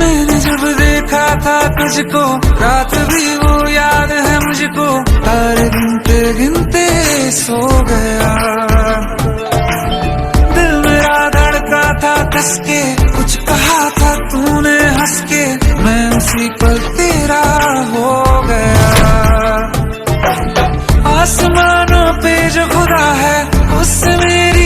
मैंने जब देखा था तुझको, रात भी वो याद है मुझको, तारे गिनते गिनते सो गया। दिल मेरा धड़का था कस के, कुछ कहा था तूने हंस के, मैं उसी पल तेरा हो गया। आसमानों पे जो खुदा है उससे मेरी